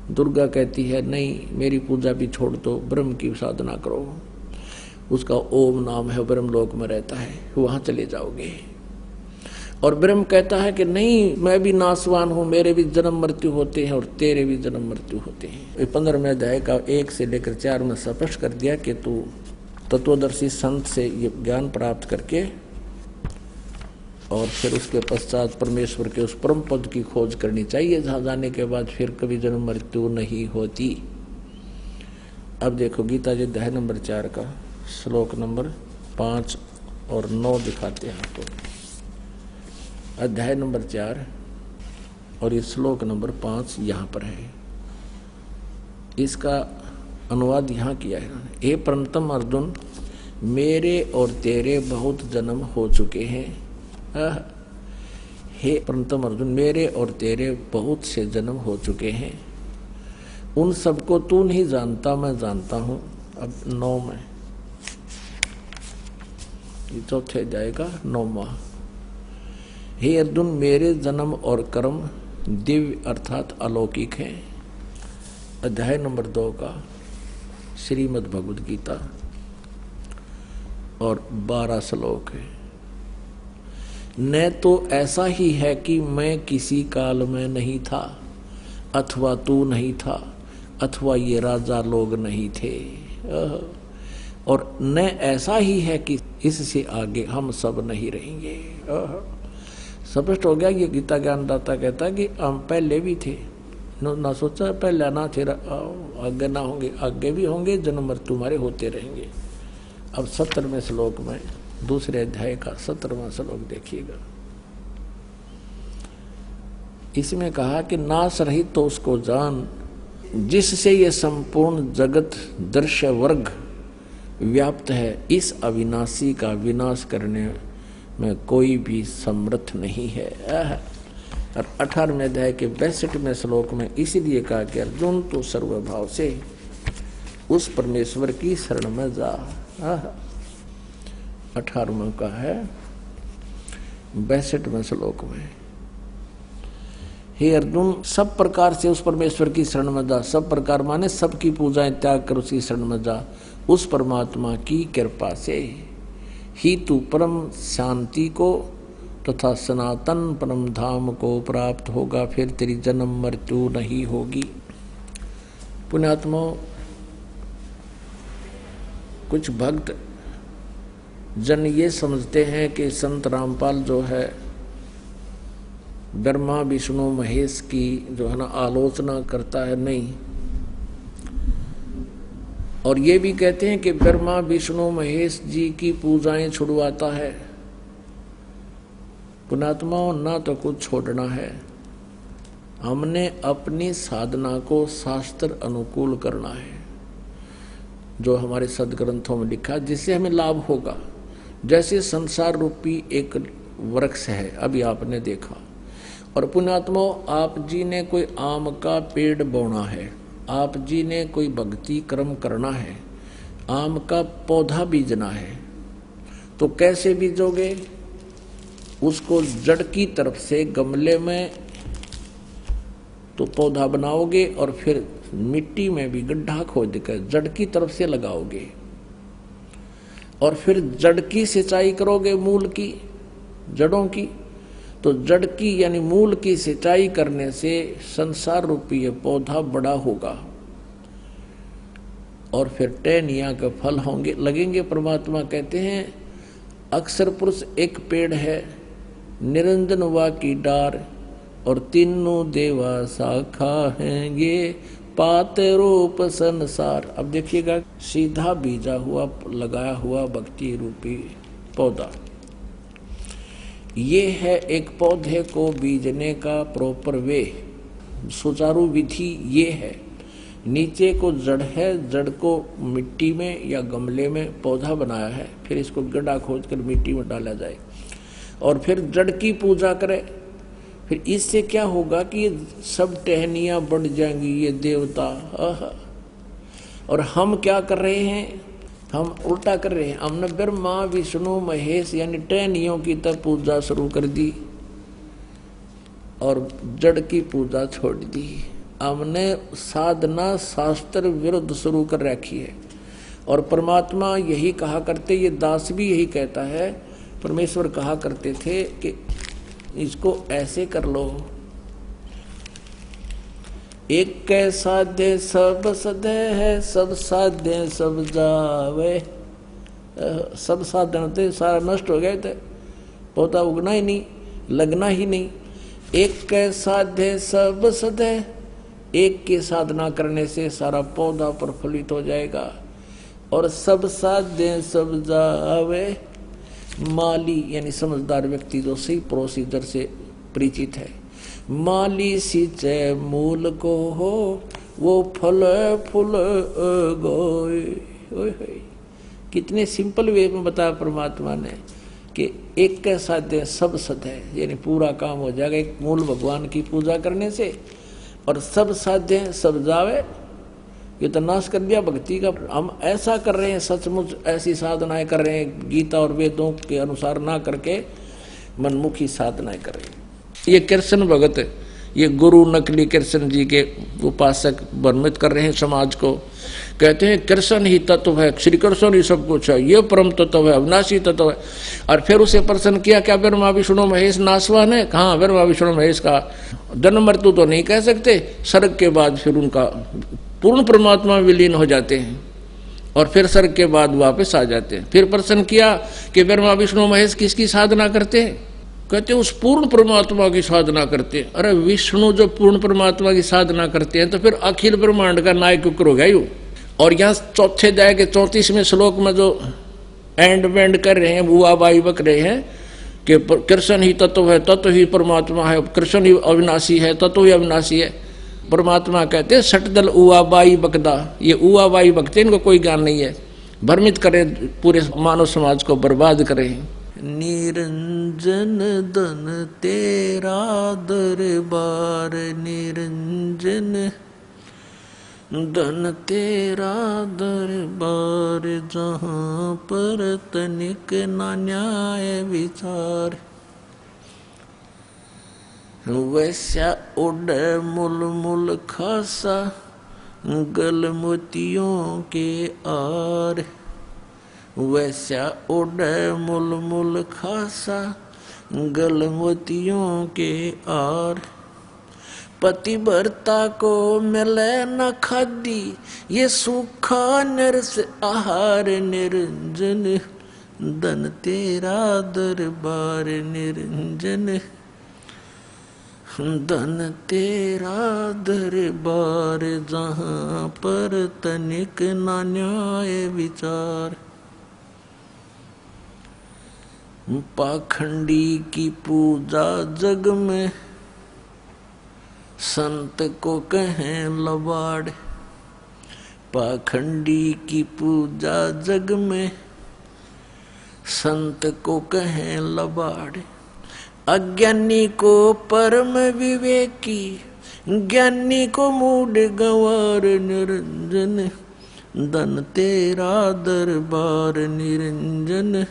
दुर्गा कहती है नहीं, मेरी पूजा भी छोड़ दो, ब्रह्म की साधना करो। उसका ओम नाम है, ब्रह्मलोक में रहता है, वहां चले जाओगे। और ब्रह्म कहता है कि नहीं, मैं भी नासवान हूं, मेरे भी जन्म मृत्यु होते हैं और तेरे भी जन्म मृत्यु होते हैं। 15वें अध्याय का 1 से लेकर 4 में स्पष्ट कर दिया कि तू तत्वदर्शी संत से ये ज्ञान प्राप्त करके और फिर उसके पश्चात परमेश्वर के उस परम पद की खोज करनी चाहिए, जहां जाने के बाद फिर कभी जन्म मृत्यु नहीं होती। अब देखो गीता जी अध्याय नंबर 4 का श्लोक नंबर 5 और 9 दिखाते हैं आपको। अध्याय नंबर 4 और ये श्लोक नंबर 5 यहाँ पर है। इसका अनुवाद यहाँ किया है। हे प्रणतम अर्जुन, मेरे और तेरे बहुत जन्म हो चुके हैं। हे प्रणतम अर्जुन, मेरे और तेरे बहुत से जन्म हो चुके हैं, उन सबको तू नहीं जानता, मैं जानता हूँ। अब 9 में, ये चौथे अध्याय का 9वां। हे अर्जुन, मेरे जन्म और कर्म दिव्य अर्थात अलौकिक हैं। अध्याय नंबर 2 का श्रीमद् भगवद गीता और 12 श्लोक है। न तो ऐसा ही है कि मैं किसी काल में नहीं था, अथवा तू नहीं था, अथवा ये राजा लोग नहीं थे, और न ऐसा ही है कि इससे आगे हम सब नहीं रहेंगे। स्पष्ट हो गया। ये गीता ज्ञानदाता कहता है कि हम पहले भी थे, ना सोचा पहले ना थे, आगे ना होंगे, आगे भी होंगे, जन्म मृत्यु तुम्हारे होते रहेंगे। अब 17वें श्लोक में, दूसरे अध्याय का 17वां श्लोक देखिएगा। इसमें कहा कि नाश रहित तो उसको जान, जिससे ये संपूर्ण जगत दृश्य वर्ग व्याप्त है, इस अविनाशी का विनाश करने में कोई भी समर्थ नहीं है। और 18वें अध्याय के 62वें श्लोक में इसीलिए कहा कि अर्जुन तू सर्वभाव से उस परमेश्वर की शरण में जा। 18वें का है 62वें श्लोक में, हे अर्जुन सब प्रकार से उस परमेश्वर की शरण में जा। सब प्रकार माने सबकी पूजाएं त्याग कर उसकी शरण में जा। उस परमात्मा की कृपा से ही तू परम शांति को तथा सनातन परम धाम को प्राप्त होगा, फिर तेरी जन्म मृत्यु नहीं होगी। पुण्यात्मा, कुछ भक्त जन ये समझते हैं कि संत रामपाल जो है ब्रह्मा विष्णु महेश की जो है ना आलोचना करता है। नहीं, और ये भी कहते हैं कि ब्रह्मा विष्णु महेश जी की पूजाएं छुड़वाता है। पुण्यात्मा, ना तो कुछ छोड़ना है, हमने अपनी साधना को शास्त्र अनुकूल करना है, जो हमारे सदग्रंथों में लिखा, जिससे हमें लाभ होगा। जैसे संसार रूपी एक वृक्ष है, अभी आपने देखा, और पुण्यात्मा आप जी ने कोई आम का पेड़ बोना है, आप जी ने कोई भक्ति कर्म करना है, आम का पौधा बीजना है, तो कैसे बीजोगे? उसको जड़ की तरफ से गमले में तो पौधा बनाओगे और फिर मिट्टी में भी गड्ढा खोद कर जड़ की तरफ से लगाओगे, और फिर जड़ की सिंचाई करोगे, मूल की, जड़ों की। तो जड़ की यानी मूल की सिंचाई करने से संसार रूपी ये पौधा बड़ा होगा और फिर टहनिया के फल होंगे, लगेंगे। परमात्मा कहते हैं अक्षर पुरुष एक पेड़ है, निरंजन वा की डार, और तीनों देवा शाखा हैं, ये पात रूप संसार। अब देखिएगा, सीधा बीजा हुआ लगाया हुआ भक्ति रूपी पौधा, ये है एक पौधे को बीजने का प्रॉपर वे, सुचारू विधि ये है। नीचे को जड़ है, जड़ को मिट्टी में या गमले में पौधा बनाया है, फिर इसको गड्ढा खोद कर मिट्टी में डाला जाए और फिर जड़ की पूजा करे। फिर इससे क्या होगा कि ये सब टहनियां बढ़ जाएंगी, ये देवता। आहा। और हम क्या कर रहे हैं, हम उल्टा कर रहे हैं। हमने ब्रह्मा विष्णु महेश यानी टहनियों की तब पूजा शुरू कर दी और जड़ की पूजा छोड़ दी। हमने साधना शास्त्र विरुद्ध शुरू कर रखी है। और परमात्मा यही कहा करते, ये दास भी यही कहता है, परमेश्वर कहा करते थे कि इसको ऐसे कर लो। एक कै साध्य सब सदे है, सब साध्य सब जावे। सब साधन थे सारा नष्ट हो गए थे, पौधा उगना ही नहीं, लगना ही नहीं। एक कै साध्य सब सदे, एक की साधना करने से सारा पौधा प्रफुल्लित हो जाएगा। और सब साध्य सब जावे, माली यानी समझदार व्यक्ति जो सही प्रोसीजर से परिचित है। माली सिंचे मूल को हो, वो फल फूल गोए। कितने सिंपल वे में बताया परमात्मा ने कि एक के साथ सब सद है, यानी पूरा काम हो जाएगा एक मूल भगवान की पूजा करने से। और सब साध्य सब जावे, ये तो नाश कर दिया भक्ति का। हम ऐसा कर रहे हैं, सचमुच ऐसी साधनाएं कर रहे हैं, गीता और वेदों के अनुसार ना करके मनमुखी साधनाएं कर रहे हैं। ये कृष्ण भगत, ये गुरु नकली कृष्ण जी के उपासक भ्रमित कर रहे हैं समाज को। कहते हैं कृष्ण ही तत्व है, श्री कृष्ण ही सब कुछ है, ये परम तत्व है, अविनाशी तत्व है। और फिर उसे प्रश्न किया, क्या ब्रह्मा विष्णु महेश नासवान है? कहाँ ब्रह्मा विष्णु महेश का जन्म मृत्यु तो नहीं कह सकते। स्वर्ग के बाद फिर उनका पूर्ण परमात्मा विलीन हो जाते हैं और फिर स्वर्ग के बाद वापस आ जाते हैं। फिर प्रश्न किया कि ब्रह्मा विष्णु महेश किसकी साधना करते हैं? कहते उस पूर्ण परमात्मा की साधना करते हैं। अरे विष्णु जो पूर्ण परमात्मा की साधना करते हैं तो फिर अखिल ब्रह्मांड का नायक हो गया यू। और यहाँ चौथे अध्याय के 34वें श्लोक में जो एंड वेंड कर रहे हैं, बुआ बाई बक रहे हैं कि कृष्ण ही तत्व है, तत्व ही परमात्मा है, कृष्ण ही अविनाशी है, तत्व ही अविनाशी है। परमात्मा कहते हैं सटदल उआ बाई बकदा, ये उआ बाई बकते इनको कोई ज्ञान नहीं है, भ्रमित करें, पूरे मानव समाज को बर्बाद करें। निरंजन धन तेरा दरबार, निरंजन धन तेरा दरबार, जहाँ पर तनिक ना न्याय विचार। वैसा उड़ मुल मुल खासा, गल मोतियों के आर। वैसा उड़ मुल मुल खासा, गल मोतियों के आर। पतिव्रता को मिले न खादी, ये सूखा नरस आहार। निरंजन धन तेरा दरबार, निरंजन धन तेरा दरबार, जहाँ पर तनिक ना न्याय विचार। पाखंडी की पूजा जग में, संत को कहें लबाड़। पाखंडी की पूजा जग में, संत को कहें लबाड़। अज्ञानी को परम विवेकी, ज्ञानी को मूढ़ गंवार। निरंजन धन तेरा दरबार, निरंजन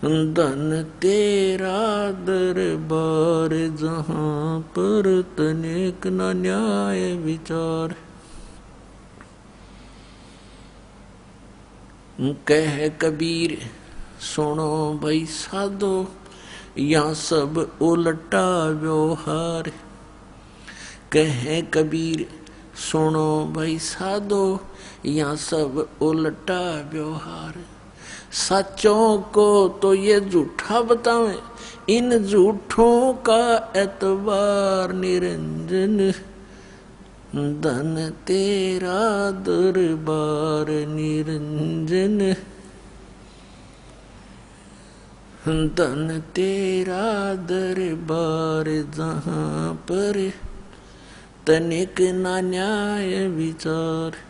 धन तेरा दरबार, जहाँ पर तनिक न न्याय विचार। कह कबीर सुनो भाई साधो, यहाँ सब उल्टा व्यवहार। कहे कबीर सुनो भाई साधो, यहाँ सब उल्टा व्यवहार। सच्चों को तो ये झूठा बतावें, इन झूठों का एतबार। निरंजन धन तेरा दरबार, निरंजन धन तेरा दरबार, जहाँ पर तनिक ना न्याय विचार।